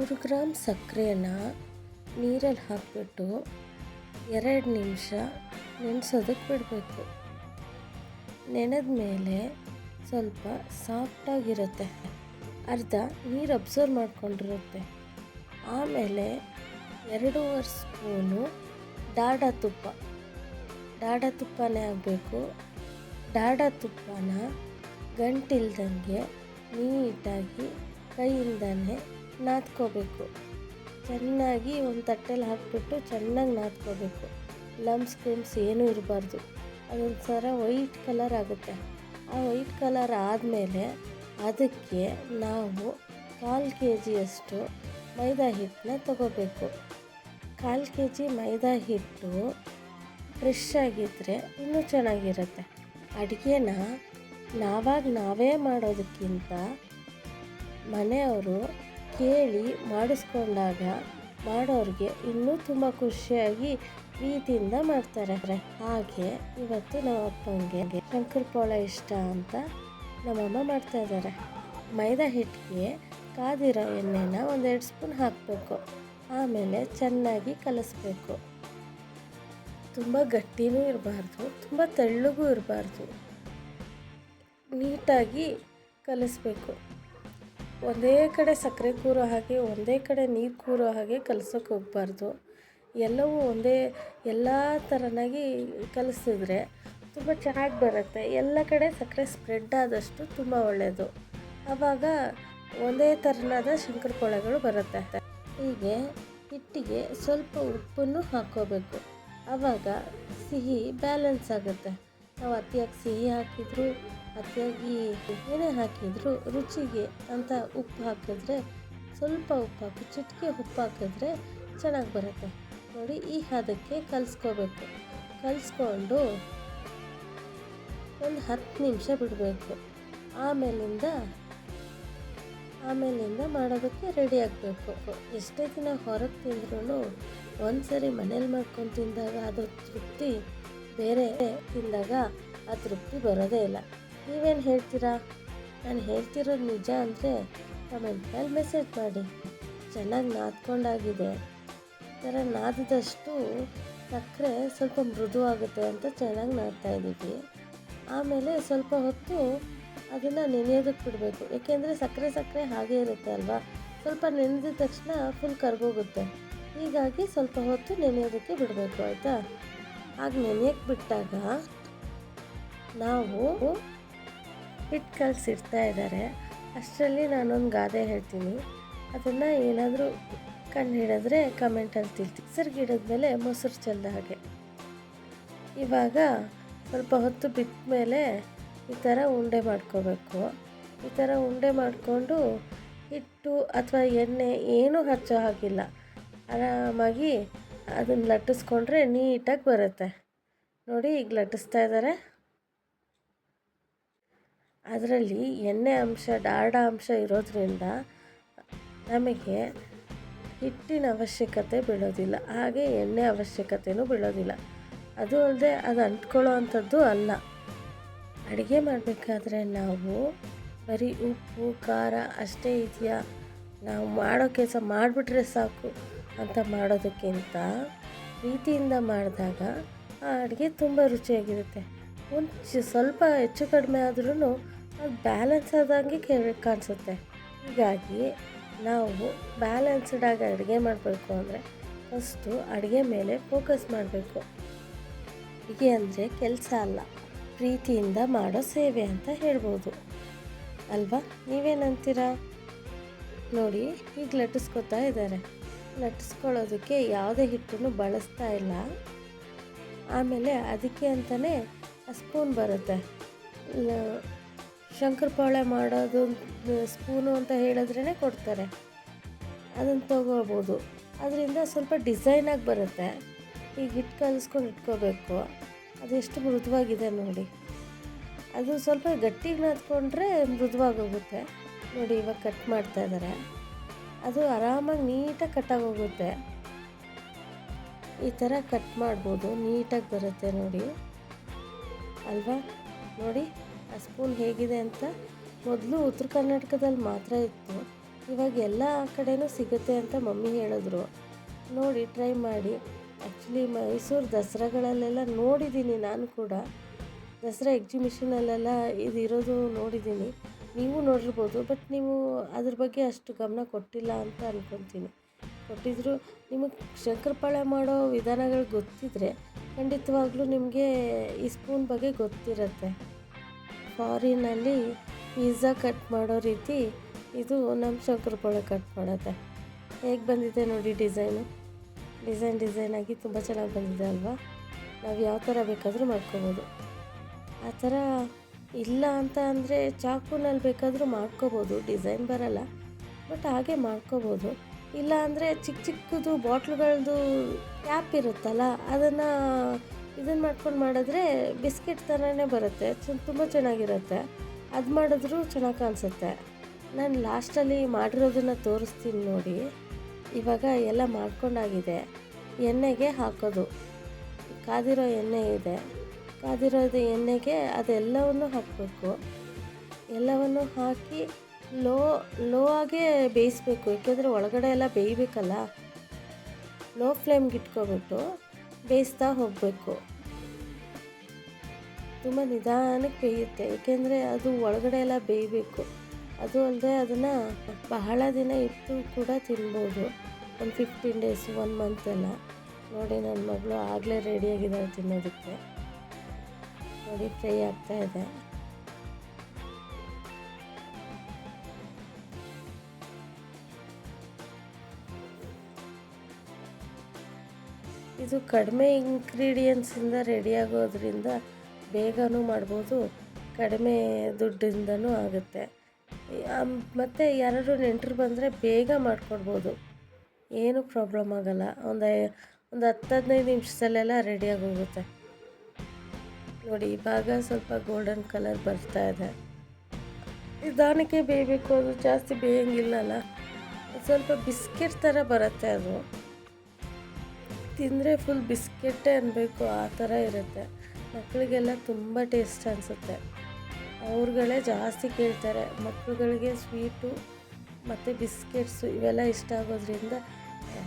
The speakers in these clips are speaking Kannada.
100 ಗ್ರಾಮ್ ಸಕ್ಕರೆಯನ್ನು ನೀರಲ್ಲಿ ಹಾಕಿಬಿಟ್ಟು 2 ನಿಮಿಷ ನೆನೆಸೋದಕ್ಕೆ ಬಿಡಬೇಕು. ನೆನೆದ ಮೇಲೆ ಸ್ವಲ್ಪ ಸಾಫ್ಟಾಗಿರುತ್ತೆ, ಅರ್ಧ ನೀರು ಅಬ್ಸರ್ವ್ ಮಾಡ್ಕೊಂಡಿರುತ್ತೆ. ಆಮೇಲೆ 2.5 ಸ್ಪೂನು ಡಾಡಾ ತುಪ್ಪನೇ ಆಗಬೇಕು. ಡಾಡಾ ತುಪ್ಪನ ಗಂಟಿಲ್ದಂಗೆ ನೀಟಾಗಿ ಕೈಯಿಂದನೇ ನಾದ್ಕೋಬೇಕು. ಚೆನ್ನಾಗಿ ಒಂದು ತಟ್ಟೆಲಿ ಹಾಕಿಬಿಟ್ಟು ಚೆನ್ನಾಗಿ ನಾದ್ಕೋಬೇಕು. ಲಮ್ಸ್ ಏನೂ ಇರಬಾರ್ದು. ಅದೊಂದು ಥರ ವೈಟ್ ಕಲರ್ ಆಗುತ್ತೆ. ಆ ವೈಟ್ ಕಲರ್ ಆದಮೇಲೆ ಅದಕ್ಕೆ ನಾವು 1/4 kg ಮೈದಾ ಹಿಟ್ಟನ್ನ ತಗೋಬೇಕು. 1/4 kg ಮೈದಾ ಹಿಟ್ಟು ಫ್ರೆಶ್ ಆಗಿದ್ದರೆ ಇನ್ನೂ ಚೆನ್ನಾಗಿರುತ್ತೆ. ಅಡುಗೆನ ನಾವೇ ಮಾಡೋದಕ್ಕಿಂತ ಮನೆಯವರು ಕೇಳಿ ಮಾಡಿಸ್ಕೊಂಡಾಗ ಮಾಡೋರಿಗೆ ಇನ್ನೂ ತುಂಬ ಖುಷಿಯಾಗಿ ಪ್ರೀತಿಯಿಂದ ಮಾಡ್ತಾರೆ. ಹಾಗೆ ಇವತ್ತು ನಮ್ಮ ಅಪ್ಪಂಗೆ ಶಂಕರಪೋಳೆ ಇಷ್ಟ ಅಂತ ನಮ್ಮಮ್ಮ ಮಾಡ್ತಾಯಿದ್ದಾರೆ. ಮೈದಾ ಹಿಟ್ಟಿಗೆ ಕಾದಿರೋ ಎಣ್ಣೆನ 1-2 ಸ್ಪೂನ್ ಹಾಕಬೇಕು. ಆಮೇಲೆ ಚೆನ್ನಾಗಿ ಕಲಿಸ್ಬೇಕು. ತುಂಬ ಗಟ್ಟಿನೂ ಇರಬಾರ್ದು, ತುಂಬ ತೆಳ್ಳಗೂ ಇರಬಾರ್ದು. ನೀಟಾಗಿ ಕಲಿಸ್ಬೇಕು. ಒಂದೇ ಕಡೆ ಸಕ್ಕರೆ ಕೂರೋ ಹಾಗೆ ಒಂದೇ ಕಡೆ ನೀರು ಕೂರೋ ಹಾಗೆ ಕಲಸೋಕೆ ಹೋಗಬಾರ್ದು. ಎಲ್ಲವೂ ಎಲ್ಲ ಥರನಾಗಿ ಕಲಿಸಿದ್ರೆ ತುಂಬ ಚೆನ್ನಾಗಿ ಬರುತ್ತೆ. ಎಲ್ಲ ಕಡೆ ಸಕ್ಕರೆ ಸ್ಪ್ರೆಡ್ ಆದಷ್ಟು ತುಂಬ ಒಳ್ಳೆಯದು. ಆವಾಗ ಒಂದೇ ಥರನಾದ ಶಂಕರಪೋಳೆಗಳು ಬರುತ್ತೆ. ಹೀಗೆ ಹಿಟ್ಟಿಗೆ ಸ್ವಲ್ಪ ಉಪ್ಪನ್ನು ಹಾಕ್ಕೋಬೇಕು. ಆವಾಗ ಸಿಹಿ ಬ್ಯಾಲೆನ್ಸ್ ಆಗುತ್ತೆ. ನಾವು ಅತಿಯಾಗಿ ಸಿಹಿ ಹಾಕಿದ್ರು, ಅತಿಯಾಗಿ ಏನೇ ಹಾಕಿದ್ರು ರುಚಿಗೆ ಅಂತ ಉಪ್ಪು ಹಾಕಿದ್ರೆ ಸ್ವಲ್ಪ ಉಪ್ಪು ಹಾಕಿ, ಚಿಟಿಕೆ ಉಪ್ಪು ಹಾಕಿದ್ರೆ ಚೆನ್ನಾಗಿ ಬರುತ್ತೆ. ನೋಡಿ, ಈ ಹದಕ್ಕೆ ಕಲಿಸ್ಕೋಬೇಕು. ಕಲಿಸ್ಕೊಂಡು ಒಂದು 10 ನಿಮಿಷ ಬಿಡಬೇಕು. ಆಮೇಲಿಂದ ಮಾಡೋದಕ್ಕೆ ರೆಡಿ ಆಗಬೇಕು. ಎಷ್ಟೇ ದಿನ ಹೊರಗೆ ತಿಂದ್ರೂ ಒಂದ್ಸರಿ ಮನೇಲಿ ಮಾಡ್ಕೊಂಡು ತಿಂದಾಗ ಅದು ತೃಪ್ತಿ ಬೇರೆ, ತಿಂದಾಗ ಆ ತೃಪ್ತಿ ಬರೋದೇ ಇಲ್ಲ. ನೀವೇನು ಹೇಳ್ತೀರಾ? ನಾನು ಹೇಳ್ತಿರೋದು ನಿಜ ಅಂದರೆ ಕಮೆಂಟ್ನಲ್ಲಿ ಮೆಸೇಜ್ ಮಾಡಿ. ಚೆನ್ನಾಗಿ ನಾದ್ಕೊಂಡಾಗಿದೆ. ಈ ಥರ ನಾದಿದಷ್ಟು ಸಕ್ಕರೆ ಸ್ವಲ್ಪ ಮೃದುವಾಗುತ್ತೆ ಅಂತ ಚೆನ್ನಾಗಿ ನಾದ್ತಾಯಿದ್ದೀವಿ. ಆಮೇಲೆ ಸ್ವಲ್ಪ ಹೊತ್ತು ಅದನ್ನು ನೆನೆಯೋದಕ್ಕೆ ಬಿಡಬೇಕು. ಏಕೆಂದರೆ ಸಕ್ಕರೆ ಹಾಗೇ ಇರುತ್ತೆ ಅಲ್ವಾ, ಸ್ವಲ್ಪ ನೆನೆದ ತಕ್ಷಣ ಫುಲ್ ಕರ್ಗೋಗುತ್ತೆ. ಹೀಗಾಗಿ ಸ್ವಲ್ಪ ಹೊತ್ತು ನೆನೆಯೋದಕ್ಕೆ ಬಿಡಬೇಕು, ಆಯಿತಾ? ಹಾಗೆ ನೆನೆಯೋಕ್ಕೆ ಬಿಟ್ಟಾಗ ನಾವು ಹಿಟ್ಟು ಕಲಸಿಡ್ತಾ ಇದ್ದಾರೆ. ಅಷ್ಟರಲ್ಲಿ ನಾನೊಂದು ಗಾದೆ ಹೇಳ್ತೀನಿ. ಅದನ್ನು ಏನಾದರೂ ಕಂಡು ಹಿಡಿದ್ರೆ ಕಮೆಂಟಲ್ಲಿ ತಿಳಿಸಿ. ಹೆಸರು ಮೇಲೆ ಮೊಸರು ಚೆಲ್ಲದ ಹಾಗೆ. ಇವಾಗ ಸ್ವಲ್ಪ ಹೊತ್ತು ಬಿಟ್ಟ ಮೇಲೆ ಈ ಥರ ಉಂಡೆ ಮಾಡ್ಕೋಬೇಕು. ಈ ಥರ ಉಂಡೆ ಮಾಡಿಕೊಂಡು ಹಿಟ್ಟು ಅಥವಾ ಎಣ್ಣೆ ಏನೂ ಹಚ್ಚೋ ಹಾಗಿಲ್ಲ, ಆರಾಮಾಗಿ ಅದನ್ನು ಲಟ್ಟಿಸ್ಕೊಂಡ್ರೆ ನೀಟಾಗಿ ಬರುತ್ತೆ. ನೋಡಿ, ಈಗ ಲಟ್ಟಿಸ್ತಾ ಇದ್ದಾರೆ. ಅದರಲ್ಲಿ ಎಣ್ಣೆ ಅಂಶ, ಡಾಲ್ಡಾ ಅಂಶ ಇರೋದ್ರಿಂದ ನಮಗೆ ಹಿಟ್ಟಿನ ಅವಶ್ಯಕತೆ ಬೀಳೋದಿಲ್ಲ, ಹಾಗೆ ಎಣ್ಣೆ ಅವಶ್ಯಕತೆಯೂ ಬೀಳೋದಿಲ್ಲ. ಅದು ಅಲ್ಲದೆ ಅದು ಅಂಟ್ಕೊಳ್ಳೋ ಅಂಥದ್ದು ಅಲ್ಲ. ಅಡುಗೆ ಮಾಡಬೇಕಾದ್ರೆ ನಾವು ಬರೀ ಉಪ್ಪು ಖಾರ ಅಷ್ಟೇ ಇದೆಯಾ, ನಾವು ಮಾಡೋ ಕೆಲಸ ಮಾಡಿಬಿಟ್ರೆ ಸಾಕು ಅಂತ ಮಾಡೋದಕ್ಕಿಂತ ಪ್ರೀತಿಯಿಂದ ಮಾಡಿದಾಗ ಆ ಅಡುಗೆ ತುಂಬ ರುಚಿಯಾಗಿರುತ್ತೆ. ಸ್ವಲ್ಪ ಹೆಚ್ಚು ಕಡಿಮೆ ಆದ್ರೂ ಅದು ಬ್ಯಾಲೆನ್ಸ್ ಆದಂಗೆ ಕಾಣಿಸುತ್ತೆ. ಹೀಗಾಗಿ ನಾವು ಬ್ಯಾಲೆನ್ಸ್ಡಾಗಿ ಅಡುಗೆ ಮಾಡಬೇಕು ಅಂದರೆ ಫಸ್ಟು ಅಡುಗೆ ಮೇಲೆ ಫೋಕಸ್ ಮಾಡಬೇಕು. ಅಡುಗೆ ಅಂದರೆ ಕೆಲಸ ಅಲ್ಲ, ಪ್ರೀತಿಯಿಂದ ಮಾಡೋ ಸೇವೆ ಅಂತ ಹೇಳ್ಬೋದು ಅಲ್ವಾ? ನೀವೇನಂತೀರಾ? ನೋಡಿ, ಈಗ ಲಟ್ಟಿಸ್ಕೊತಾ ಇದ್ದಾರೆ. ಲಟ್ಟಿಸ್ಕೊಳ್ಳೋದಕ್ಕೆ ಯಾವುದೇ ಹಿಟ್ಟನ್ನು ಬಳಸ್ತಾ ಇಲ್ಲ. ಆಮೇಲೆ ಅದಕ್ಕೆ ಅಂತಲೇ ಸ್ಪೂನ್ ಬರುತ್ತೆ. ಶಂಕರಪೋಳೆ ಮಾಡೋದು ಸ್ಪೂನು ಅಂತ ಹೇಳಿದ್ರೇ ಕೊಡ್ತಾರೆ, ಅದನ್ನು ತೊಗೋಬೋದು. ಅದರಿಂದ ಸ್ವಲ್ಪ ಡಿಸೈನಾಗಿ ಬರುತ್ತೆ. ಈಗ ಹಿಟ್ಟು ಕಲಿಸ್ಕೊಂಡು ಇಟ್ಕೋಬೇಕು. ಅದೆಷ್ಟು ಮೃದುವಾಗಿದೆ ನೋಡಿ. ಅದು ಸ್ವಲ್ಪ ಗಟ್ಟಿಗೆ ನಾದ್ಕೊಂಡ್ರೆ ಮೃದುವಾಗೋಗುತ್ತೆ. ನೋಡಿ, ಇವಾಗ ಕಟ್ ಮಾಡ್ತಾ ಇದ್ದಾರೆ. ಅದು ಆರಾಮಾಗಿ ನೀಟಾಗಿ ಕಟ್ಟಾಗೋಗುತ್ತೆ. ಈ ಥರ ಕಟ್ ಮಾಡ್ಬೋದು, ನೀಟಾಗಿ ಬರುತ್ತೆ ನೋಡಿ ಅಲ್ವಾ? ನೋಡಿ ಆ ಸ್ಪೂನ್ ಹೇಗಿದೆ ಅಂತ. ಮೊದಲು ಉತ್ತರ ಕರ್ನಾಟಕದಲ್ಲಿ ಮಾತ್ರ ಇತ್ತು, ಇವಾಗ ಎಲ್ಲ ಕಡೆನೂ ಸಿಗುತ್ತೆ ಅಂತ ಮಮ್ಮಿ ಹೇಳಿದ್ರು. ನೋಡಿ ಟ್ರೈ ಮಾಡಿ. ಆ್ಯಕ್ಚುಲಿ ಮೈಸೂರು ದಸರಾಗಳಲ್ಲೆಲ್ಲ ನೋಡಿದ್ದೀನಿ ನಾನು ಕೂಡ. ದಸರಾ ಎಕ್ಸಿಬಿಷನಲ್ಲೆಲ್ಲ ಇದಿರೋದು ನೋಡಿದ್ದೀನಿ. ನೀವು ನೋಡಿರ್ಬೋದು, ಬಟ್ ನೀವು ಅದ್ರ ಬಗ್ಗೆ ಅಷ್ಟು ಗಮನ ಕೊಟ್ಟಿಲ್ಲ ಅಂತ ಅಂದ್ಕೊತೀನಿ. ಕೊಟ್ಟಿದ್ದರೂ ನಿಮಗೆ ಶಂಕರಪಾಳೆ ಮಾಡೋ ವಿಧಾನಗಳು ಗೊತ್ತಿದ್ದರೆ ಖಂಡಿತವಾಗ್ಲೂ ನಿಮಗೆ ಈ ಸ್ಪೂನ್ ಬಗ್ಗೆ ಗೊತ್ತಿರುತ್ತೆ. ಫಾರಿನಲ್ಲಿ ಪಿಜ್ಜಾ ಕಟ್ ಮಾಡೋ ರೀತಿ ಇದು ನಮ್ಮ ಶಂಕರಪಾಳೆ ಕಟ್ ಮಾಡುತ್ತೆ. ಹೇಗೆ ಬಂದಿದೆ ನೋಡಿ ಡಿಸೈನ್ ಆಗಿ ತುಂಬ ಚೆನ್ನಾಗಿ ಬಂದಿದೆ ಅಲ್ವಾ. ನಾವು ಯಾವ ಥರ ಬೇಕಾದರೂ ಮಾಡ್ಕೋಬೋದು. ಆ ಥರ ಇಲ್ಲ ಅಂತ ಅಂದರೆ ಚಾಕುನಲ್ಲಿ ಬೇಕಾದರೂ ಮಾಡ್ಕೋಬೋದು, ಡಿಸೈನ್ ಬರಲ್ಲ, ಬಟ್ ಹಾಗೆ ಮಾಡ್ಕೋಬೋದು. ಇಲ್ಲ ಅಂದರೆ ಚಿಕ್ಕದು ಬಾಟ್ಲುಗಳದ್ದು ಕ್ಯಾಪ್ ಇರುತ್ತಲ್ಲ, ಇದನ್ನು ಮಾಡ್ಕೊಂಡು ಮಾಡಿದ್ರೆ ಬಿಸ್ಕೆಟ್ ಥರನೇ ಬರುತ್ತೆ, ತುಂಬ ಚೆನ್ನಾಗಿರುತ್ತೆ. ಅದು ಮಾಡಿದ್ರೂ ಚೆನ್ನಾಗಿ ಕಾಣಿಸುತ್ತೆ. ನಾನು ಲಾಸ್ಟಲ್ಲಿ ಮಾಡಿರೋದನ್ನು ತೋರಿಸ್ತೀನಿ ನೋಡಿ. ಇವಾಗ ಎಲ್ಲ ಮಾಡ್ಕೊಂಡಾಗಿದೆ. ಎಣ್ಣೆಗೆ ಹಾಕೋದು, ಕಾದಿರೋ ಎಣ್ಣೆ ಇದೆ, ಕಾದಿರೋದು ಎಣ್ಣೆಗೆ ಅದೆಲ್ಲವನ್ನು ಹಾಕಬೇಕು. ಎಲ್ಲವನ್ನು ಹಾಕಿ ಲೋ ಆಗೇ ಬೇಯಿಸ್ಬೇಕು, ಏಕೆಂದರೆ ಒಳಗಡೆ ಎಲ್ಲ ಬೇಯಬೇಕಲ್ಲ. ಲೋ ಫ್ಲೇಮ್ಗೆ ಇಟ್ಕೊಬಿಟ್ಟು ಬೇಯಿಸ್ತಾ ಹೋಗಬೇಕು. ತುಂಬ ನಿಧಾನಕ್ಕೆ ಬೇಯುತ್ತೆ, ಏಕೆಂದರೆ ಅದು ಒಳಗಡೆ ಎಲ್ಲ ಬೇಯಬೇಕು. ಅದು ಅಲ್ಲದೆ ಅದನ್ನು ಬಹಳ ದಿನ ಇಟ್ಟು ಕೂಡ ತಿನ್ಬೋದು, ಒಂದು 15 ಡೇಸ್ 1 ಮಂತ್ ಎಲ್ಲ. ನೋಡಿ ನನ್ನ ಮಗಳು ಆಗಲೇ ರೆಡಿಯಾಗಿದ್ದಾಳೆ ತಿನ್ನೋದಕ್ಕೆ. ನೋಡಿ ಫ್ರೈ ಆಗ್ತಾ ಇದೆ. ಇದು ಕಡಿಮೆ ಇಂಗ್ರೀಡಿಯೆಂಟ್ಸಿಂದ ರೆಡಿಯಾಗೋದ್ರಿಂದ ಬೇಗನೂ ಮಾಡ್ಬೋದು, ಕಡಿಮೆ ದುಡ್ಡಿಂದನೂ ಆಗುತ್ತೆ. ಮತ್ತು ಯಾರಾದರೂ ನೆಂಟರು ಬಂದರೆ ಬೇಗ ಮಾಡಿಕೊಡ್ಬೋದು, ಏನೂ ಪ್ರಾಬ್ಲಮ್ ಆಗೋಲ್ಲ. ಒಂದು 10-15 ನಿಮಿಷದಲ್ಲೆಲ್ಲ ರೆಡಿಯಾಗಿ ಹೋಗುತ್ತೆ. ನೋಡಿ ಇವಾಗ ಸ್ವಲ್ಪ ಗೋಲ್ಡನ್ ಕಲರ್ ಬರ್ತಾ ಇದೆ. ನಿಧಾನಕ್ಕೆ ಬೇಯಬೇಕು, ಅದು ಜಾಸ್ತಿ ಬೇಯಂಗಿಲ್ಲಲ್ಲ. ಸ್ವಲ್ಪ ಬಿಸ್ಕೆಟ್ ಥರ ಬರುತ್ತೆ, ಅದು ತಿಂದರೆ ಫುಲ್ ಬಿಸ್ಕೆಟ್ಟೇ ಅನ್ನಬೇಕು, ಆ ಥರ ಇರುತ್ತೆ. ಮಕ್ಕಳಿಗೆಲ್ಲ ತುಂಬ ಟೇಸ್ಟ್ ಅನಿಸುತ್ತೆ. ಅವ್ರುಗಳೇ ಜಾಸ್ತಿ ಕೇಳ್ತಾರೆ. ಮಕ್ಕಳುಗಳಿಗೆ ಸ್ವೀಟು ಮತ್ತು ಬಿಸ್ಕೆಟ್ಸು ಇವೆಲ್ಲ ಇಷ್ಟ ಆಗೋದ್ರಿಂದ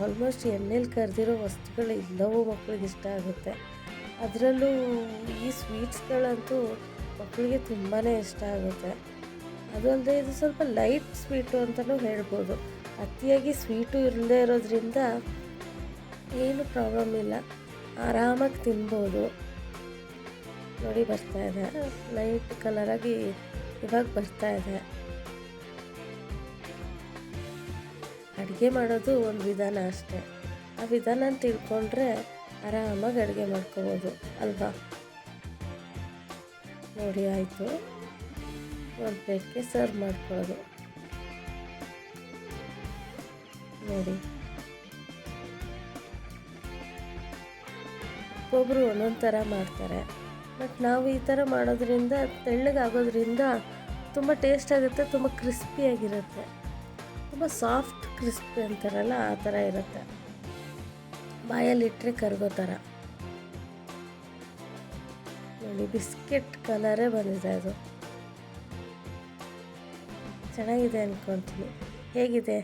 ಆಲ್ಮೋಸ್ಟ್ ಎಣ್ಣೆಲಿ ಕರೆದಿರೋ ವಸ್ತುಗಳು ಎಲ್ಲವೂ ಮಕ್ಕಳಿಗೆ ಇಷ್ಟ ಆಗುತ್ತೆ. ಅದರಲ್ಲೂ ಈ ಸ್ವೀಟ್ಸ್ಗಳಂತೂ ಮಕ್ಕಳಿಗೆ ತುಂಬಾ ಇಷ್ಟ ಆಗುತ್ತೆ. ಅದು ಅಲ್ಲದೆ ಇದು ಸ್ವಲ್ಪ ಲೈಟ್ ಸ್ವೀಟು ಅಂತಲೂ ಹೇಳ್ಬೋದು. ಅತಿಯಾಗಿ ಸ್ವೀಟು ಇರದೇ ಇರೋದ್ರಿಂದ ಏನು ಪ್ರಾಬ್ಲಮ್ ಇಲ್ಲ, ಆರಾಮಾಗಿ ತಿನ್ಬೋದು. ನೋಡಿ ಬರ್ತಾ ಇದೆ, ಲೈಟ್ ಕಲರಾಗಿ ಇವಾಗ ಬರ್ತಾ ಇದೆ. ಅಡುಗೆ ಮಾಡೋದು ಒಂದು ವಿಧಾನ ಅಷ್ಟೇ. ಆ ವಿಧಾನ ತಿಳ್ಕೊಂಡ್ರೆ ಆರಾಮಾಗಿ ಅಡುಗೆ ಮಾಡ್ಕೋಬೋದು ಅಲ್ವಾ. ನೋಡಿ ಆಯಿತು, ಒಂದು ಪ್ಲೇಟ್ಗೆ ಸರ್ವ್ ಮಾಡ್ಕೊಳ್ಳೋದು. ನೋಡಿ ಒಬ್ಬೊಬ್ಬರು ಒಂದೊಂದು ಥರ ಮಾಡ್ತಾರೆ, ಬಟ್ ನಾವು ಈ ಥರ ಮಾಡೋದ್ರಿಂದ ತೆಳ್ಳಗಾಗೋದ್ರಿಂದ ತುಂಬ ಟೇಸ್ಟ್ ಆಗುತ್ತೆ, ತುಂಬ ಕ್ರಿಸ್ಪಿಯಾಗಿರುತ್ತೆ, ತುಂಬ ಸಾಫ್ಟ್ ಕ್ರಿಸ್ಪಿ ಅಂತಾರಲ್ಲ ಆ ಥರ ಇರುತ್ತೆ. ಬಾಯಲ್ಲಿಟ್ಟರೆ ಕರಗೋ ಥರ. ನೋಡಿ ಬಿಸ್ಕೆಟ್ ಕಲರೇ ಬಂದಿದೆ, ಅದು ಚೆನ್ನಾಗಿದೆ ಅಂದ್ಕೊತೀನಿ. ಹೇಗಿದೆ?